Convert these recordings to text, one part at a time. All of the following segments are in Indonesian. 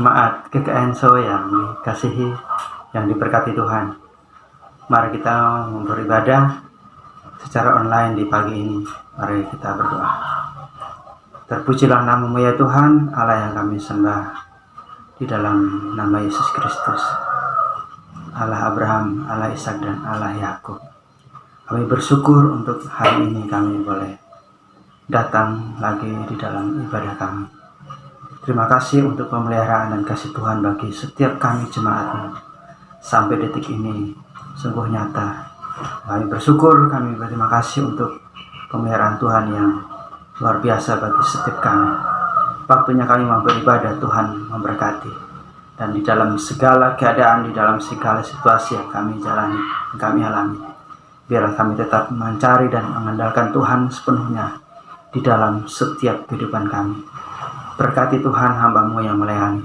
Jemaat GKNSO yang dikasihi, yang diberkati Tuhan, mari kita beribadah secara online di pagi ini. Mari kita berdoa. Terpujilah nama-Mu ya Tuhan, Allah yang kami sembah, di dalam nama Yesus Kristus, Allah Abraham, Allah Ishak, dan Allah Yakub. Kami bersyukur untuk hari ini kami boleh datang lagi di dalam ibadah kami. Terima kasih untuk pemeliharaan dan kasih Tuhan bagi setiap kami jemaat-Mu. Sampai detik ini sungguh nyata. Kami bersyukur, kami berterima kasih untuk pemeliharaan Tuhan yang luar biasa bagi setiap kami. Waktunya kami mau beribadah, Tuhan memberkati. Dan di dalam segala keadaan, di dalam segala situasi yang kami jalani, yang kami alami, biarlah kami tetap mencari dan mengandalkan Tuhan sepenuhnya di dalam setiap kehidupan kami. Berkati Tuhan hamba-Mu yang melayani,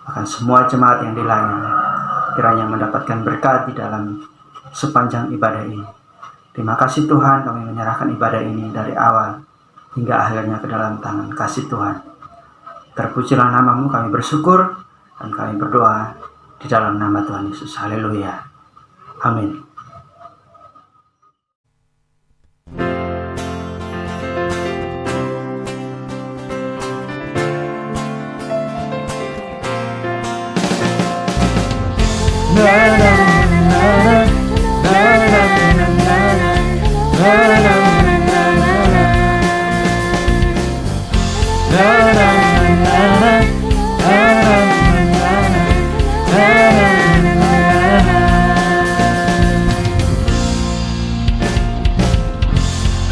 bahkan semua jemaat yang dilayani, kiranya mendapatkan berkat di dalam sepanjang ibadah ini. Terima kasih Tuhan, kami menyerahkan ibadah ini dari awal hingga akhirnya ke dalam tangan kasih Tuhan. Terpujilah nama-Mu, kami bersyukur dan kami berdoa di dalam nama Tuhan Yesus. Haleluya. Amin.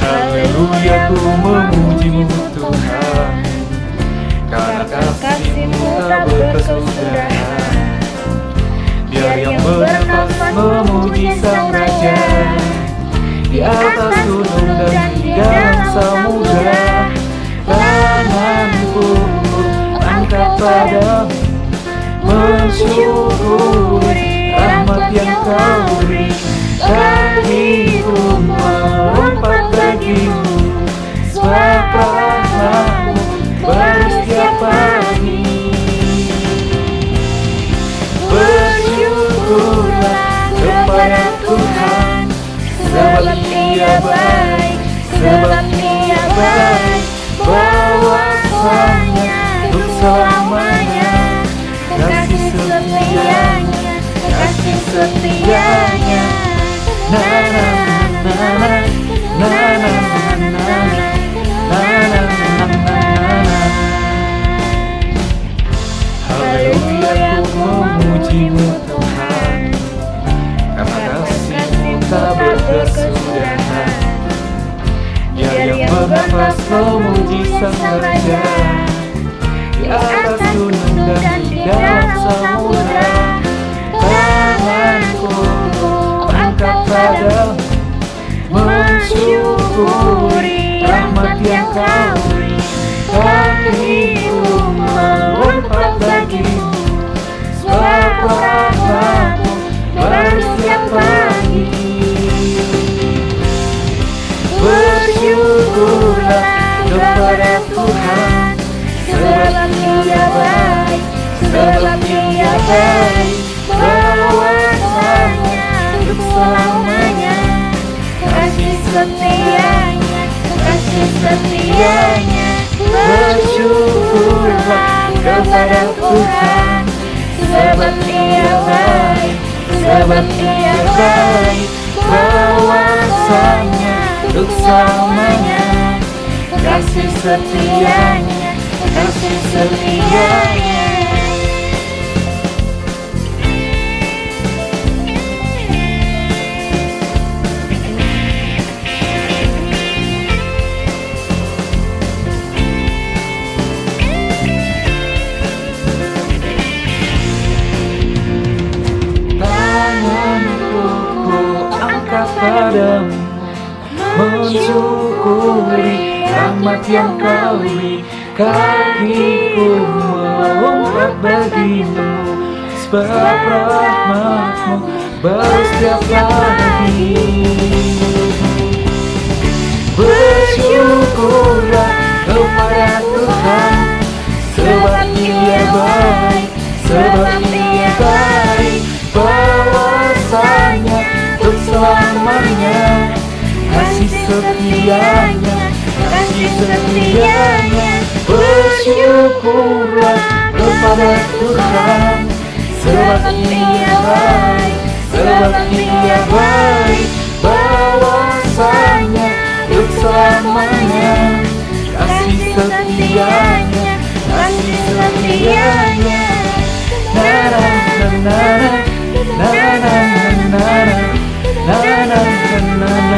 Haleluya, ku memuji-Mu Tuhan, karena kasih-Mu tak berkesudahan. Biar yang bernafas memuji Sang Raja, di atas gunung dan di dalam samudra. Tanganku angkat padamu, mensyukuri rahmat yang Kau beri. Kakiku melompat bagimu, sebab rahmat-Mu baru setiap pagi. Bersyukurlah kepada Tuhan, sebab Dia baik, sebab Dia baik. Bahwasanya untuk selamanya, kasih setianya, kasih setianya. Na na na na na na na na na na na. Haleluya, ku memuji-Mu Tuhan, karena kasih-Mu tak berkesudahan. Biar yang bernafas memuji Sang Raja, di atas gunung dan di dalam samudra. Tanganku angkat padamu, mensyukuri rahmat yang Kau beri. Kakiku melompat bagimu, sebab rahmat-Mu baru setiap pagi. Bersyukurlah kepada Tuhan, sebab Dia baik, sebab Dia baik. Bahwasanya untuk selamanya, kasih setianya, kasih setianya. Bersyukurlah kepada Tuhan, sebab Dia baik, sebab Dia baik. Bahwasanya untuk selamanya, kasih setianya, kasih setianya. Padamu, mensyukuri rahmat yang Kau beri. Kakiku melompat bagimu, sebab rahmat-Mu baru setiap pagi. Bersyukurlah kepada Tuhan, sebab Dia baik, selamanya. Kasih setianya, kasih setianya. Bersyukurlah kepada Tuhan, sebab Ia baik, sebab Ia baik. Bahwasanya untuk selamanya. Kasih setianya, kasih setianya. Na na na na na na na na na na na na.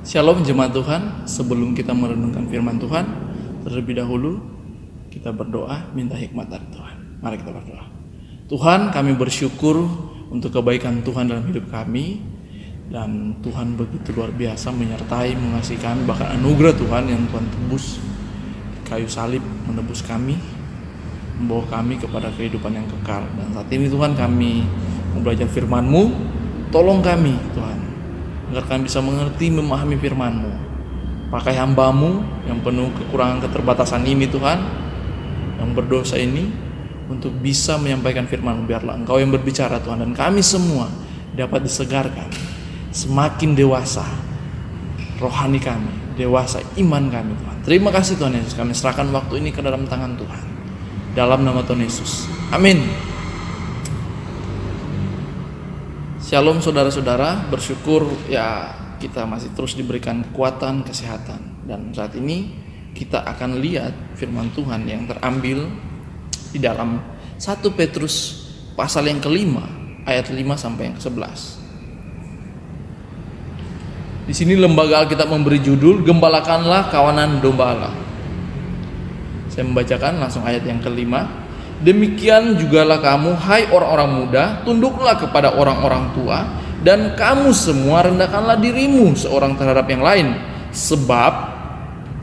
Shalom jemaat Tuhan, sebelum kita merenungkan firman Tuhan, terlebih dahulu kita berdoa minta hikmat dari Tuhan. Mari kita berdoa. Tuhan, kami bersyukur untuk kebaikan Tuhan dalam hidup kami, dan Tuhan begitu luar biasa menyertai, mengasihi kami, bahkan anugerah Tuhan yang Tuhan tebus kayu salib menebus kami, membawa kami kepada kehidupan yang kekal. Dan saat ini Tuhan, kami mau belajar firman-Mu. Tolong kami Tuhan, agar kami bisa mengerti, memahami firman-Mu. Pakai hamba-Mu yang penuh kekurangan keterbatasan ini Tuhan, yang berdosa ini, untuk bisa menyampaikan firman-Mu. Biarlah Engkau yang berbicara Tuhan, dan kami semua dapat disegarkan, semakin dewasa rohani kami, dewasa iman kami Tuhan. Terima kasih Tuhan Yesus, kami serahkan waktu ini ke dalam tangan Tuhan, dalam nama Tuhan Yesus, amin. Shalom saudara-saudara, bersyukur ya kita masih terus diberikan kekuatan, kesehatan. Dan saat ini kita akan lihat firman Tuhan yang terambil di dalam 1 Petrus pasal yang kelima, ayat 5 sampai yang ke-11. Di sini lembaga Alkitab memberi judul, Gembalakanlah Kawanan Domba Allah. Saya membacakan langsung ayat yang kelima. Demikian jugalah kamu, hai orang-orang muda, tunduklah kepada orang-orang tua, dan kamu semua rendahkanlah dirimu seorang terhadap yang lain. Sebab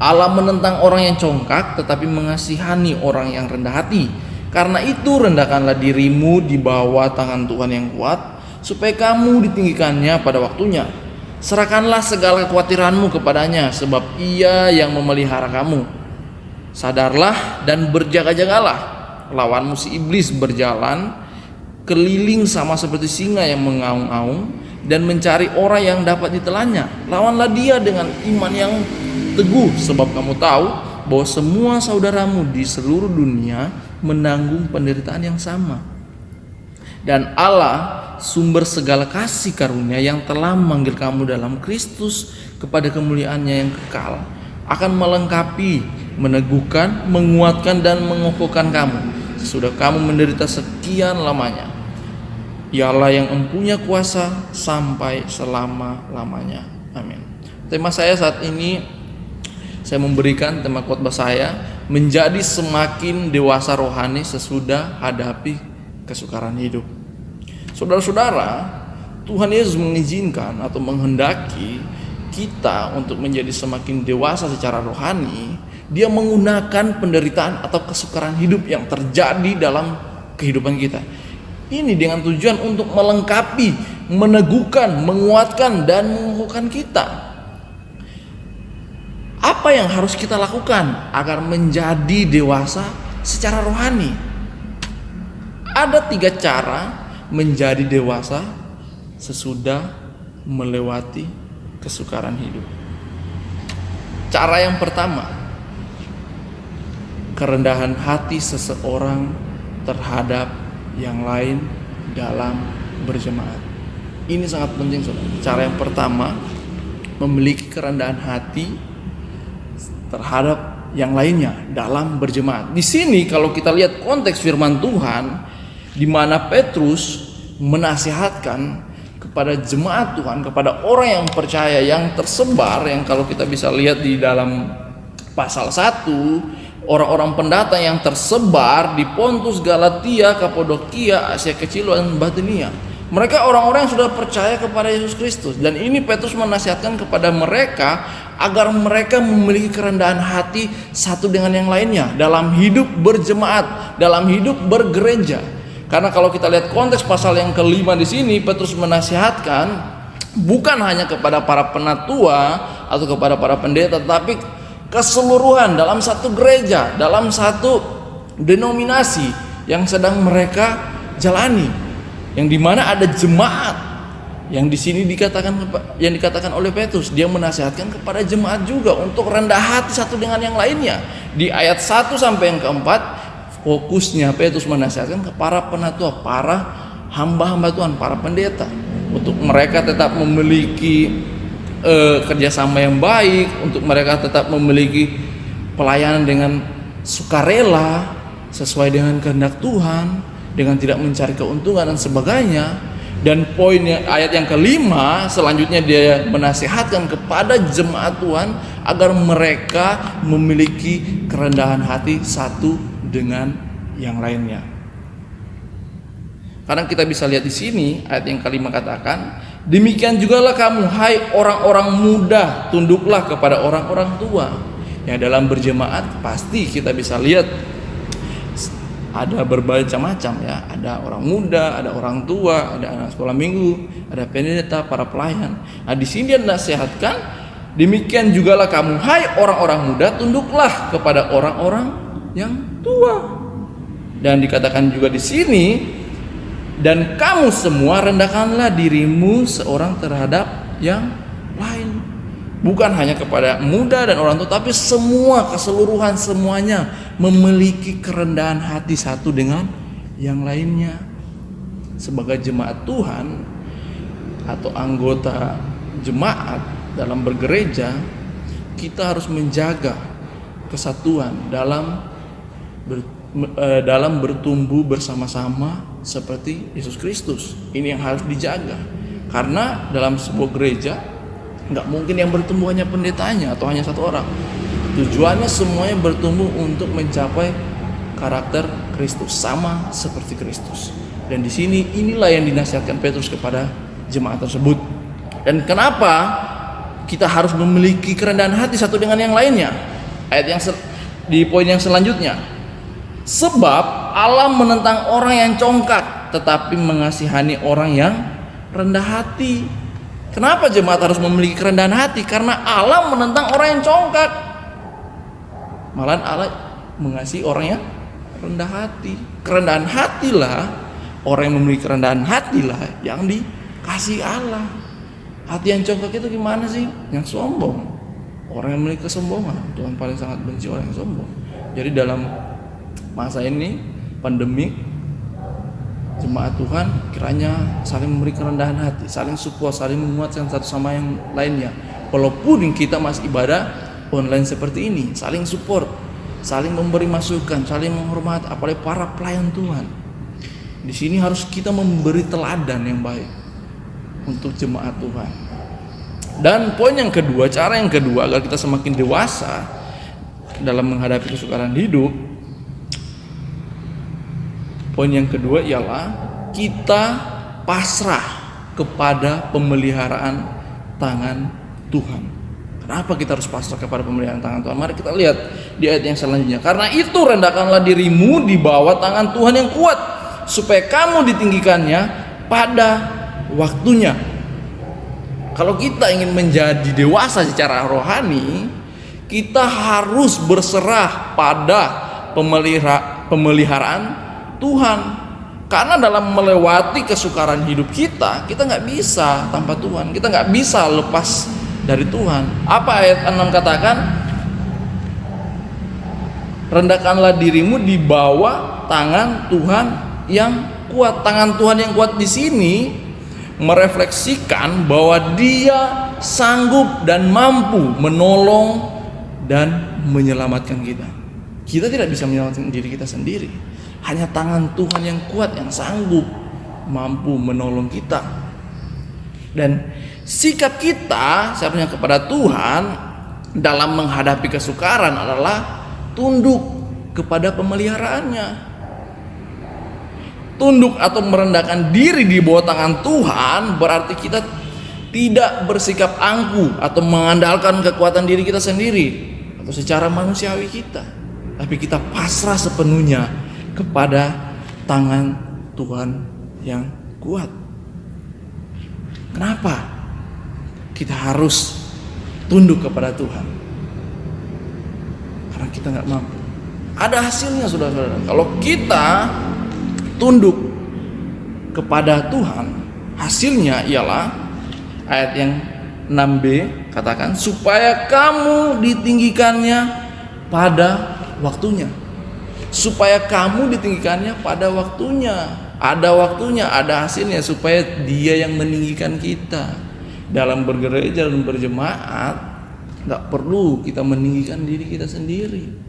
Allah menentang orang yang congkak, tetapi mengasihani orang yang rendah hati. Karena itu rendahkanlah dirimu di bawah tangan Tuhan yang kuat, supaya kamu ditinggikannya pada waktunya. Serahkanlah segala kekhawatiranmu kepadanya, sebab Ia yang memelihara kamu. Sadarlah dan berjaga-jagalah. Lawanmu si iblis berjalan keliling sama seperti singa yang mengaung-aung dan mencari orang yang dapat ditelannya. Lawanlah dia dengan iman yang teguh, sebab kamu tahu bahwa semua saudaramu di seluruh dunia menanggung penderitaan yang sama. Dan Allah, sumber segala kasih karunia yang telah memanggil kamu dalam Kristus kepada kemuliaannya yang kekal, akan melengkapi, meneguhkan, menguatkan, dan mengokohkan kamu sesudah kamu menderita sekian lamanya. Ialah yang mempunyai kuasa sampai selama-lamanya. Amin. Tema saya saat ini, saya memberikan tema khotbah saya, menjadi semakin dewasa rohani sesudah hadapi kesukaran hidup. Saudara-saudara, Tuhan Yesus mengizinkan atau menghendaki kita untuk menjadi semakin dewasa secara rohani. Dia menggunakan penderitaan atau kesukaran hidup yang terjadi dalam kehidupan kita. Ini dengan tujuan untuk melengkapi, meneguhkan, menguatkan, dan mengokohkan kita. Apa yang harus kita lakukan agar menjadi dewasa secara rohani? Ada 3 cara menjadi dewasa sesudah melewati kesukaran hidup. Cara yang pertama, kerendahan hati seseorang terhadap yang lain dalam berjemaat. Ini sangat penting, saudara. Cara yang pertama, memiliki kerendahan hati terhadap yang lainnya dalam berjemaat. Di sini kalau kita lihat konteks firman Tuhan, di mana Petrus menasihatkan kepada jemaat Tuhan, kepada orang yang percaya yang tersebar, yang kalau kita bisa lihat di dalam pasal 1, orang-orang pendatang yang tersebar di Pontus, Galatia, Kapadokia, Asia Kecil, dan Bitinia. Mereka orang-orang yang sudah percaya kepada Yesus Kristus. Dan ini Petrus menasihatkan kepada mereka agar mereka memiliki kerendahan hati satu dengan yang lainnya dalam hidup berjemaat, dalam hidup bergereja. Karena kalau kita lihat konteks pasal yang kelima di sini, Petrus menasihatkan bukan hanya kepada para penatua atau kepada para pendeta, tetapi keseluruhan dalam satu gereja, dalam satu denominasi yang sedang mereka jalani, yang dimana ada jemaat. Yang di sini dikatakan oleh Petrus, dia menasihatkan kepada jemaat juga untuk rendah hati satu dengan yang lainnya. Di ayat 1 sampai yang keempat, fokusnya Petrus menasihatkan kepada para penatua, para hamba-hamba Tuhan, para pendeta, untuk mereka tetap memiliki kerjasama yang baik, untuk mereka tetap memiliki pelayanan dengan sukarela sesuai dengan kehendak Tuhan, dengan tidak mencari keuntungan dan sebagainya. Dan poinnya ayat yang kelima selanjutnya dia menasihatkan kepada jemaat Tuhan agar mereka memiliki kerendahan hati satu dengan yang lainnya. Karena kita bisa lihat di sini ayat yang kelima katakan, demikian jugalah kamu hai orang-orang muda, tunduklah kepada orang-orang tua. Ya, dalam berjemaat pasti kita bisa lihat ada berbagai macam ya, ada orang muda, ada orang tua, ada anak sekolah minggu, ada pendeta, para pelayan. Nah, di sini dia nasihatkan, demikian jugalah kamu hai orang-orang muda, tunduklah kepada orang-orang yang tua. Dan dikatakan juga di sini, dan kamu semua rendahkanlah dirimu seorang terhadap yang lain. Bukan hanya kepada muda dan orang tua, tapi semua, keseluruhan semuanya memiliki kerendahan hati satu dengan yang lainnya. Sebagai jemaat Tuhan atau anggota jemaat dalam bergereja, kita harus menjaga kesatuan dalam bertumbuh bersama-sama seperti Yesus Kristus. Ini yang harus dijaga. Karena dalam sebuah gereja nggak mungkin yang bertumbuh hanya pendetanya atau hanya satu orang. Tujuannya semuanya bertumbuh untuk mencapai karakter Kristus, sama seperti Kristus. Dan di sini inilah yang dinasihatkan Petrus kepada jemaat tersebut. Dan kenapa kita harus memiliki kerendahan hati satu dengan yang lainnya? Ayat yang di poin yang selanjutnya. Sebab Allah menentang orang yang congkak, tetapi mengasihani orang yang rendah hati. Kenapa jemaat harus memiliki kerendahan hati? Karena Allah menentang orang yang congkak. Malah Allah mengasihi orang yang rendah hati. Kerendahan hatilah, orang yang memiliki kerendahan hatilah yang dikasihi Allah. Hati yang congkak itu gimana sih? Yang sombong. Orang yang memiliki kesombongan, Tuhan paling sangat benci orang yang sombong. Jadi dalam masa ini pandemik, jemaat Tuhan kiranya saling memberi kerendahan hati, saling support, saling menguatkan satu sama yang lainnya. Walaupun kita masih ibadah online seperti ini, saling support, saling memberi masukan, saling menghormati, apalagi para pelayan Tuhan. Di sini harus kita memberi teladan yang baik untuk jemaat Tuhan. Dan poin yang kedua, cara yang kedua agar kita semakin dewasa dalam menghadapi kesukaran hidup, poin yang kedua ialah kita pasrah kepada pemeliharaan tangan Tuhan. Kenapa kita harus pasrah kepada pemeliharaan tangan Tuhan? Mari kita lihat di ayat yang selanjutnya. Karena itu rendahkanlah dirimu di bawah tangan Tuhan yang kuat, supaya kamu ditinggikannya pada waktunya. Kalau kita ingin menjadi dewasa secara rohani, kita harus berserah pada pemeliharaan Tuhan. Karena dalam melewati kesukaran hidup kita nggak bisa tanpa Tuhan. Kita nggak bisa lepas dari Tuhan. Apa ayat 6 katakan? Rendahkanlah dirimu di bawah tangan Tuhan yang kuat. Tangan Tuhan yang kuat di sini merefleksikan bahwa Dia sanggup dan mampu menolong dan menyelamatkan kita. Kita tidak bisa menyelamatkan diri kita sendiri. Hanya tangan Tuhan yang kuat yang sanggup mampu menolong kita. Dan sikap kita seharusnya kepada Tuhan dalam menghadapi kesukaran adalah tunduk kepada pemeliharaannya. Tunduk atau merendahkan diri di bawah tangan Tuhan berarti kita tidak bersikap angkuh atau mengandalkan kekuatan diri kita sendiri atau secara manusiawi kita, tapi kita pasrah sepenuhnya kepada tangan Tuhan yang kuat. Kenapa kita harus tunduk kepada Tuhan? Karena kita nggak mampu. Ada hasilnya, saudara-saudara. Kalau kita tunduk kepada Tuhan, hasilnya ialah ayat yang 6b katakan, supaya kamu ditinggikannya pada waktunya. Supaya kamu ditinggikannya pada waktunya. Ada waktunya, ada hasilnya, supaya Dia yang meninggikan kita. Dalam bergereja dan berjemaat, nggak perlu kita meninggikan diri kita sendiri.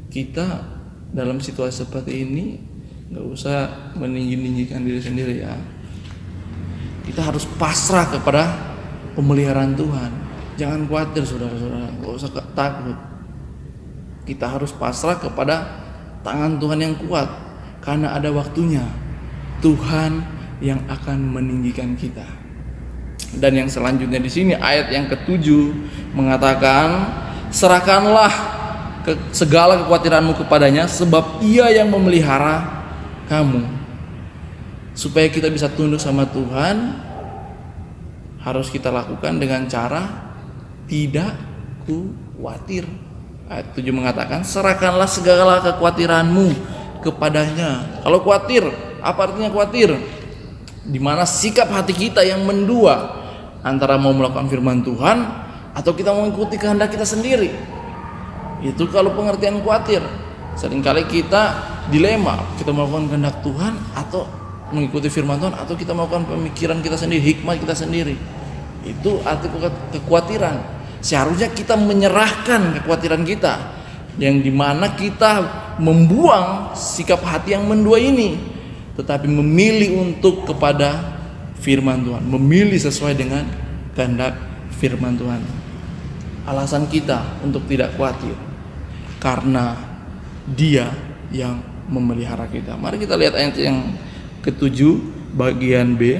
Kita dalam situasi seperti ini nggak usah meninggikan diri sendiri ya. Kita harus pasrah kepada pemeliharaan Tuhan. Jangan khawatir, saudara-saudara, nggak usah takut. Kita harus pasrah kepada tangan Tuhan yang kuat, karena ada waktunya Tuhan yang akan meninggikan kita. Dan yang selanjutnya di sini ayat yang ke-7 mengatakan, serahkanlah segala kekhawatiranmu kepadanya, sebab Ia yang memelihara kamu. Supaya kita bisa tunduk sama Tuhan, harus kita lakukan dengan cara tidak khawatir. Ayat 7 mengatakan, serahkanlah segala kekhawatiranmu kepadanya. Kalau khawatir, apa artinya khawatir? Di mana sikap hati kita yang mendua antara mau melakukan firman Tuhan atau kita mau mengikuti kehendak kita sendiri. Itu kalau pengertian khawatir. Seringkali kita dilema, kita melakukan kehendak Tuhan atau mengikuti firman Tuhan, atau kita melakukan pemikiran kita sendiri, hikmat kita sendiri. Itu arti kekhawatiran. Seharusnya kita menyerahkan kekhawatiran kita, yang dimana kita membuang sikap hati yang mendua ini, tetapi memilih untuk kepada firman Tuhan, memilih sesuai dengan kehendak firman Tuhan. Alasan kita untuk tidak khawatir karena Dia yang memelihara kita. Mari kita lihat ayat yang ke-7 bagian B.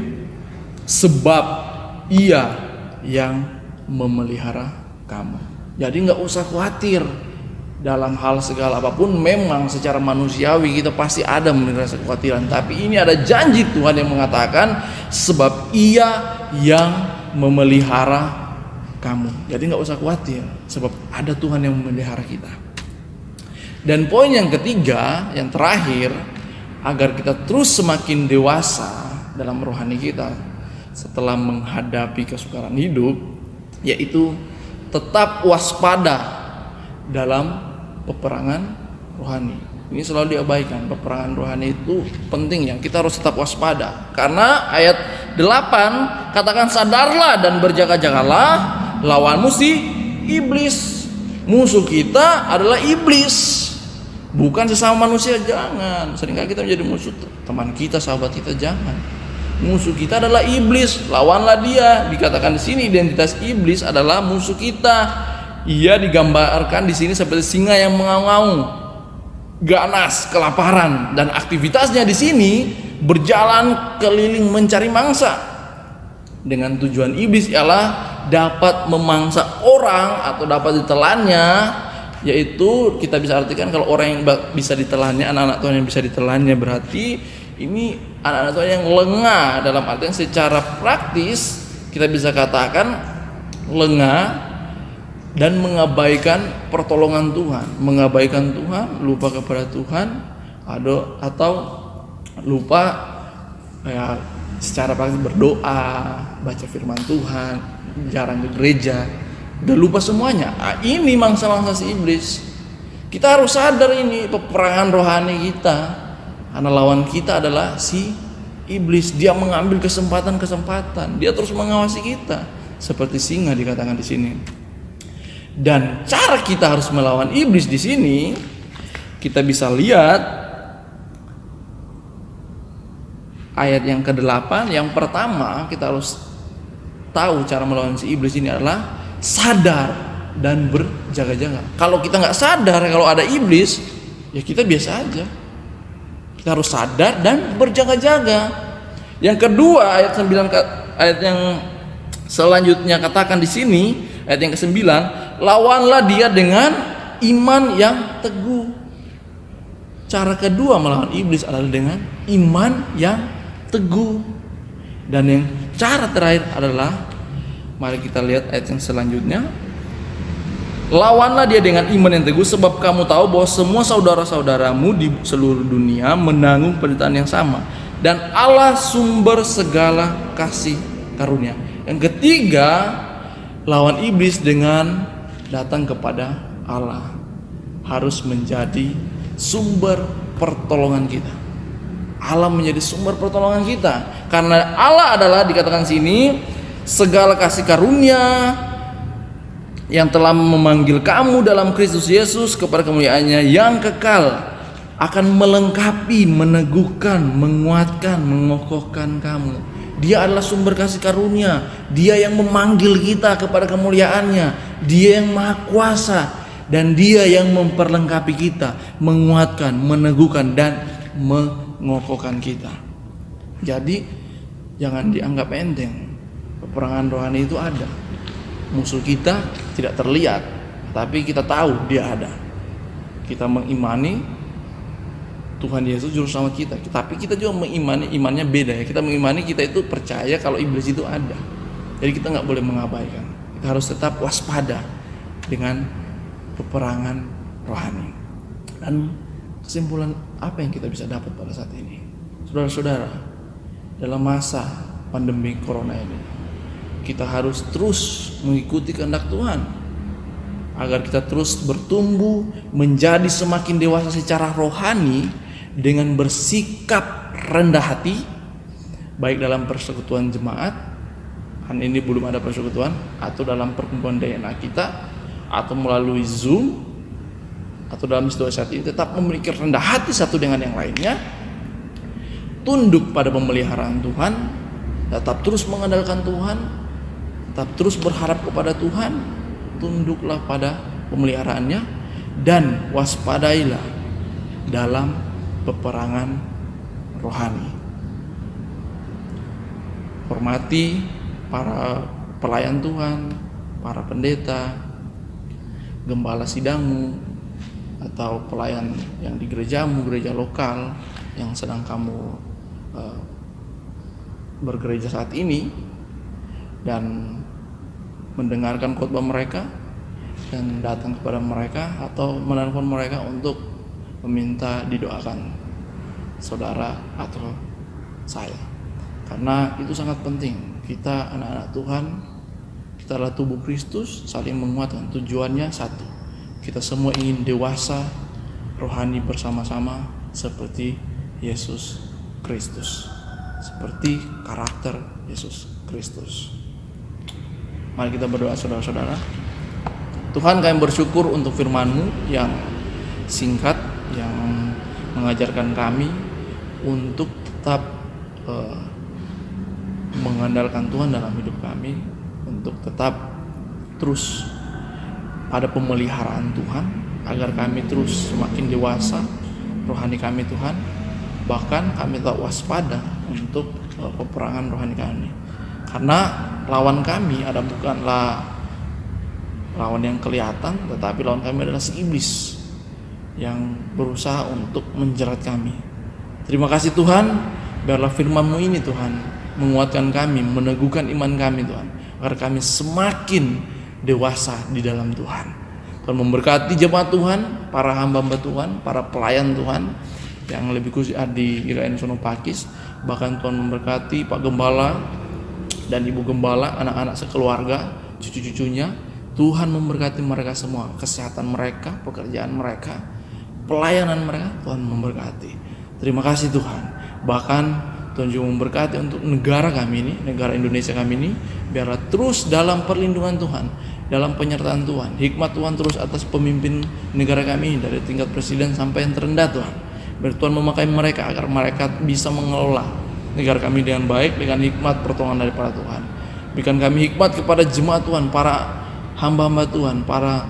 Sebab Ia yang memelihara kamu. Jadi nggak usah khawatir dalam hal segala apapun. Memang secara manusiawi kita pasti ada merasa kekhawatiran, tapi ini ada janji Tuhan yang mengatakan sebab Ia yang memelihara kamu. Jadi nggak usah khawatir, sebab ada Tuhan yang memelihara kita. Dan poin yang ketiga, yang terakhir, agar kita terus semakin dewasa dalam rohani kita setelah menghadapi kesukaran hidup, yaitu tetap waspada dalam peperangan rohani. Ini selalu diabaikan. Peperangan rohani itu penting, yang kita harus tetap waspada. Karena ayat 8 katakan, sadarlah dan berjaga-jagalah, lawanmu si iblis. Musuh kita adalah iblis, bukan sesama manusia. Jangan, seringkali kita menjadi musuh teman kita, sahabat kita. Jangan. Musuh kita adalah iblis, lawanlah dia. Dikatakan di sini identitas iblis adalah musuh kita. Ia digambarkan di sini seperti singa yang mengaum-ngaum, ganas, kelaparan, dan aktivitasnya di sini berjalan keliling mencari mangsa. Dengan tujuan iblis ialah dapat memangsa orang atau dapat ditelannya, yaitu kita bisa artikan kalau orang yang bisa ditelannya, anak-anak Tuhan yang bisa ditelannya, berarti ini anak-anak Tuhan yang lengah. Dalam artian secara praktis kita bisa katakan lengah dan mengabaikan pertolongan Tuhan, mengabaikan Tuhan, lupa kepada Tuhan, atau lupa ya, secara praktis berdoa, baca firman Tuhan, jarang ke gereja, udah lupa semuanya. Ini mangsa-mangsa si iblis. Kita harus sadar ini peperangan rohani kita, karena lawan kita adalah si iblis. Dia mengambil kesempatan-kesempatan, dia terus mengawasi kita seperti singa dikatakan di sini. Dan cara kita harus melawan iblis di sini, kita bisa lihat ayat yang ke-8. Yang pertama, kita harus tahu cara melawan si iblis ini adalah sadar dan berjaga-jaga. Kalau kita nggak sadar kalau ada iblis, ya kita biasa aja. Kita harus sadar dan berjaga-jaga. Yang kedua, ayat 9, ayat yang selanjutnya katakan di sini, ayat yang ke-9, lawanlah dia dengan iman yang teguh. Cara kedua melawan iblis adalah dengan iman yang teguh. Dan yang cara terakhir adalah, mari kita lihat ayat yang selanjutnya. Lawanlah dia dengan iman yang teguh, sebab kamu tahu bahwa semua saudara-saudaramu di seluruh dunia menanggung penderitaan yang sama, dan Allah sumber segala kasih karunia. Yang ketiga, lawan iblis dengan datang kepada Allah. Harus menjadi sumber pertolongan kita. Allah menjadi sumber pertolongan kita, karena Allah adalah, dikatakan sini, segala kasih karunia yang telah memanggil kamu dalam Kristus Yesus kepada kemuliaannya yang kekal, akan melengkapi, meneguhkan, menguatkan, mengokohkan kamu. Dia adalah sumber kasih karunia. Dia yang memanggil kita kepada kemuliaannya. Dia yang maha kuasa, dan dia yang memperlengkapi kita, menguatkan, meneguhkan, dan mengokohkan kita. Jadi jangan dianggap enteng. Peperangan rohani itu ada. Musuh kita tidak terlihat, tapi kita tahu dia ada. Kita mengimani Tuhan Yesus juru selamat kita, tapi kita juga mengimani, imannya beda ya. Kita mengimani, kita itu percaya kalau iblis itu ada. Jadi kita nggak boleh mengabaikan. Kita harus tetap waspada dengan peperangan rohani. Dan kesimpulan apa yang kita bisa dapat pada saat ini, saudara-saudara, dalam masa pandemi corona ini, kita harus terus mengikuti kehendak Tuhan, agar kita terus bertumbuh menjadi semakin dewasa secara rohani dengan bersikap rendah hati, baik dalam persekutuan jemaat, kan ini belum ada persekutuan, atau dalam perkumpulan DNA kita, atau melalui Zoom, atau dalam situasi saat ini, tetap memiliki rendah hati satu dengan yang lainnya, tunduk pada pemeliharaan Tuhan, tetap terus mengandalkan Tuhan, tetap terus berharap kepada Tuhan, tunduklah pada pemeliharaannya, dan waspadailah dalam peperangan rohani. Hormati para pelayan Tuhan, para pendeta, gembala sidangmu, atau pelayan yang di gerejamu, gereja lokal yang sedang kamu bergereja saat ini, dan mendengarkan khotbah mereka, dan datang kepada mereka atau menelpon mereka untuk meminta didoakan saudara atau saya, karena itu sangat penting. Kita anak-anak Tuhan, kita adalah tubuh Kristus, saling menguatkan. Tujuannya satu, kita semua ingin dewasa rohani bersama-sama seperti Yesus Kristus, seperti karakter Yesus Kristus. Mari kita berdoa, saudara-saudara. Tuhan, kami bersyukur untuk firman-Mu yang singkat, yang mengajarkan kami untuk tetap mengandalkan Tuhan dalam hidup kami, untuk tetap terus pada pemeliharaan Tuhan, agar kami terus semakin dewasa rohani kami, Tuhan. Bahkan kami tetap waspada untuk peperangan rohani kami, karena lawan kami ada bukanlah lawan yang kelihatan, tetapi lawan kami adalah si iblis yang berusaha untuk menjerat kami. Terima kasih Tuhan, biarlah firman-Mu ini Tuhan menguatkan kami, meneguhkan iman kami Tuhan, agar kami semakin dewasa di dalam Tuhan. Tuhan memberkati jemaat Tuhan, para hamba-hamba Tuhan, para pelayan Tuhan yang lebih khusus di GKN Sono Pakis. Bahkan Tuhan memberkati Pak Gembala dan Ibu Gembala, anak-anak sekeluarga, cucu-cucunya. Tuhan memberkati mereka semua, kesehatan mereka, pekerjaan mereka, pelayanan mereka, Tuhan memberkati. Terima kasih Tuhan. Bahkan Tuhan juga memberkati untuk negara kami ini, negara Indonesia kami ini, biarlah terus dalam perlindungan Tuhan, dalam penyertaan Tuhan. Hikmat Tuhan terus atas pemimpin negara kami, dari tingkat presiden sampai yang terendah Tuhan. Biar Tuhan memakai mereka agar mereka bisa mengelola negara kami dengan baik, dengan hikmat pertolongan daripada Tuhan. Berikan kami hikmat kepada jemaat Tuhan, para hamba-hamba Tuhan, para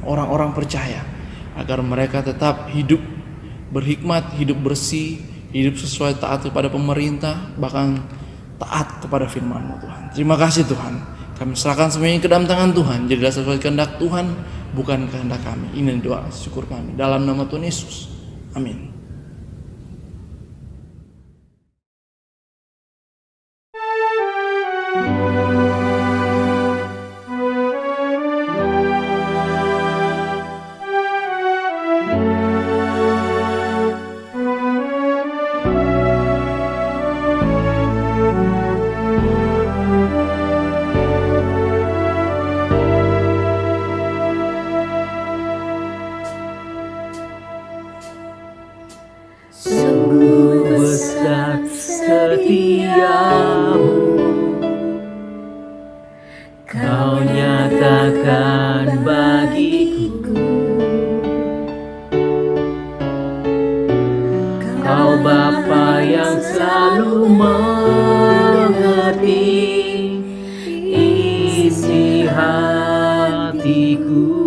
orang-orang percaya, agar mereka tetap hidup berhikmat, hidup bersih, hidup sesuai taat kepada pemerintah, bahkan taat kepada firman-Mu Tuhan. Terima kasih Tuhan. Kami serahkan semuanya ke dalam tangan Tuhan. Jadilah sesuai kehendak Tuhan, bukan kehendak kami. Ini doa syukur kami dalam nama Tuhan Yesus. Amin. Sungguh besar setiamu, Kau nyatakan bagiku. Kau Bapa yang selalu mengerti isi hatiku.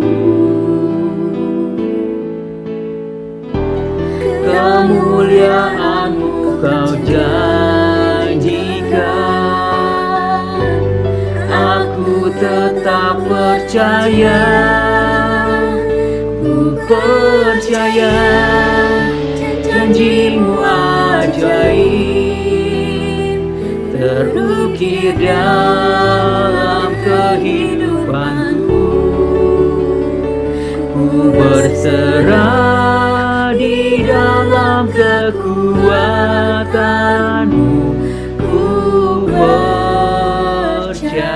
Kemuliaan-Mu Kau janjikan, aku tetap percaya, ku percaya janji-Mu ajaib terukir dalam kehidupanku. Ku berserah di dalam kekuatan-Mu, ku percaya.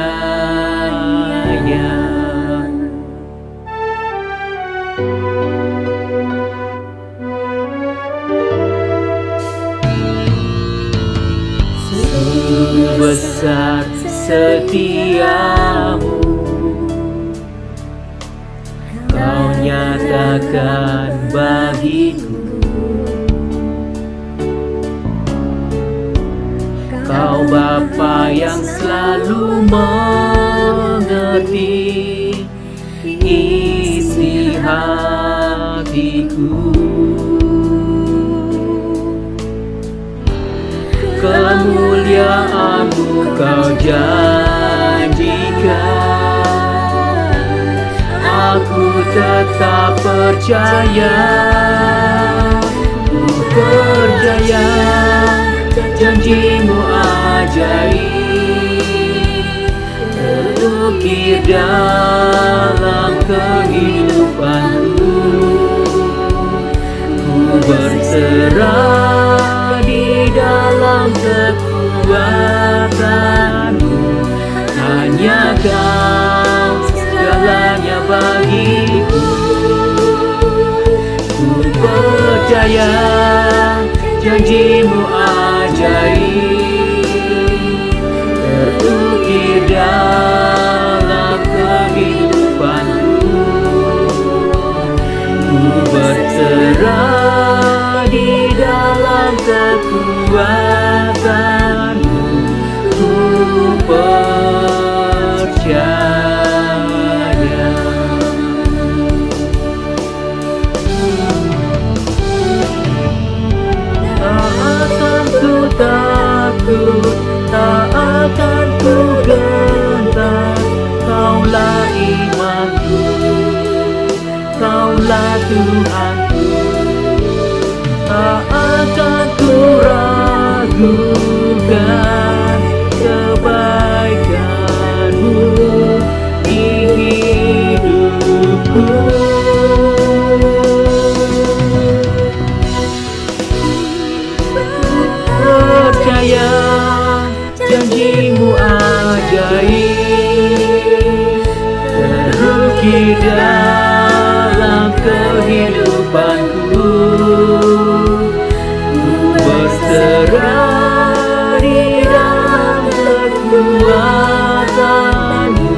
Sungguh besar setiamu, Kau nyatakan bagiku. Kau Bapa yang selalu mengerti isi hatiku. Kemuliaan-Mu Kau janjikan, aku tetap percaya, ku percaya janji-Mu ajaib terukir dalam kehidupanku. Ku berserah di dalam kekuatan-Mu, hanya Kau segalanya bagiku. Ku percaya janji-Mu ajaib terukir dalam kehidupanku. Ku berserah di dalam kekuatan-Mu, ku percaya. Tak akan ku takut, tak akan ku gentar, Kaulah imanku, Kaulah Tuhanku. Tak akan ku ragukan kebaikan-Mu di hidupku. Percaya janji-Mu ajaib terukir dalam kehidupanku. Ku berserah di dalam kekuatan-Mu,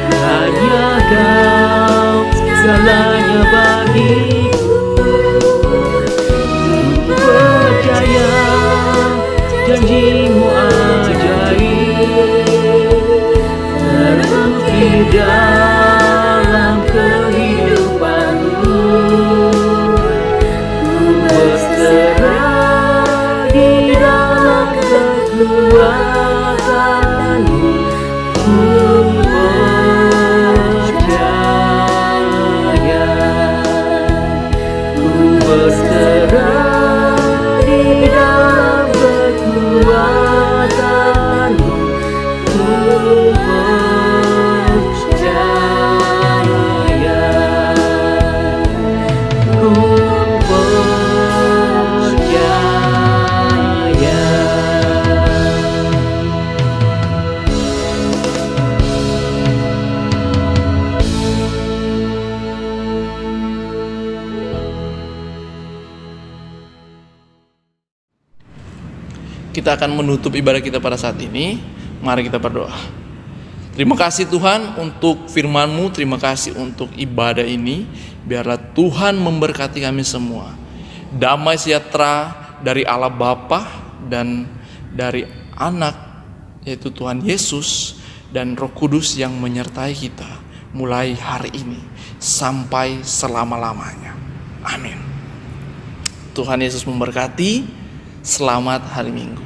hanya Kau segalanya bagiku. Ku percaya janji-Mu ajaib terukir dalam kehidupanku. Ku berserah di dalam kekuatan-Mu, ku percaya. Ku berserah kita akan menutup ibadah kita pada saat ini. Mari kita berdoa. Terima kasih Tuhan untuk firman-Mu, terima kasih untuk ibadah ini. Biarlah Tuhan memberkati kami semua. Damai sejahtera dari Allah Bapa dan dari Anak, yaitu Tuhan Yesus, dan Roh Kudus yang menyertai kita mulai hari ini sampai selama-lamanya. Amin. Tuhan Yesus memberkati. Selamat hari Minggu.